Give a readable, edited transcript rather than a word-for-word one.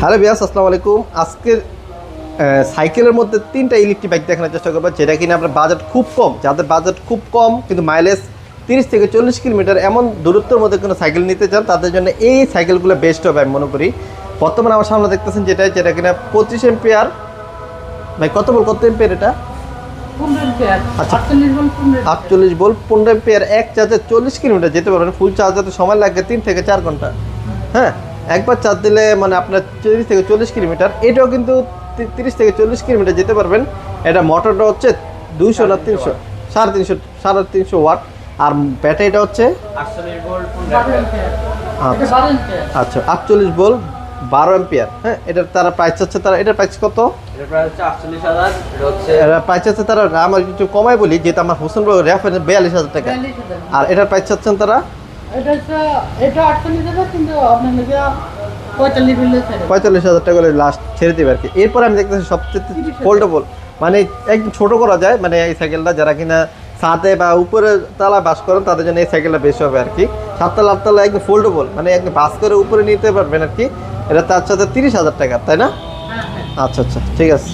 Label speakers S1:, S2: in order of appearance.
S1: Hello বিয়াস, আসসালামু আলাইকুম। আজকের সাইকেলের মধ্যে তিনটা ইলেকট্রিক বাইক দেখানোর চেষ্টা করবো, যেটা কিনা আপনার বাজেট খুব কম, যাদের বাজেট খুব কম কিন্তু মাইলেজ 30 থেকে 40 কিলোমিটার এমন দূরত্বের মধ্যে কোনো সাইকেল নিতে চান, তাদের জন্য এই সাইকেলগুলো বেস্ট হবে আমি মনে করি। বর্তমানে আমার সামনে দেখতেছেন যেটা কিনা 25 এম্পিয়ার। ভাই কত এম্পিয়ার এটা? আচ্ছা, 48 ভোল্ট 15 এম্পিয়ার। এক চার্জে 40 কিলোমিটার যেতে পারবেন। ফুল চার্জ হতে সময় লাগবে 3 থেকে 4 ঘন্টা। হ্যাঁ, একবার চার্জ দিলে মানে আপনার 30 থেকে 40 কিলোমিটার। এটাও কিন্তু 30 থেকে 40 কিলোমিটার যেতে পারবেন। এটা মোটরটা হচ্ছে 200 না 300, 350 ওয়াট। আর ব্যাটারিটা হচ্ছে
S2: 48 ভোল্ট
S1: আচ্ছা 48 ভোল্ট 12 এম্পিয়ার। হ্যাঁ, এটার তারা প্রাইস চাচ্ছে, তারা এটার প্রাইস কত?
S2: এর প্রাইস হচ্ছে 48,000।
S1: এটা প্রাইস চাচ্ছে তারা, আমার একটু কমাই বলি যেহেতু আমার হোসেন ভাই রেফারেন্স 42,000 টাকা। আর এটার প্রাইস চাচ্ছেন তারা
S3: এটা 48,000, কিন্তু আপনার
S1: 45,000 টাকা করে লাস্ট ছেড়ে দেবে আর কি। এরপর আমি দেখতেছি সবচেয়ে ফোল্ডেবল, মানে একদম ছোট করা যায়, মানে এই সাইকেলটা যারা কিনা ছাদে বা উপরে তালা বাস করেন তাদের জন্য এই সাইকেলটা বেশি হবে আর কি। 7 তলা 8 তলা একদম ফোল্ডেবল, মানে একদম বাস করে উপরে নিতে পারবেন আর কি। এটা তার সাথে 30,000 টাকা, তাই না? আচ্ছা আচ্ছা, ঠিক আছে।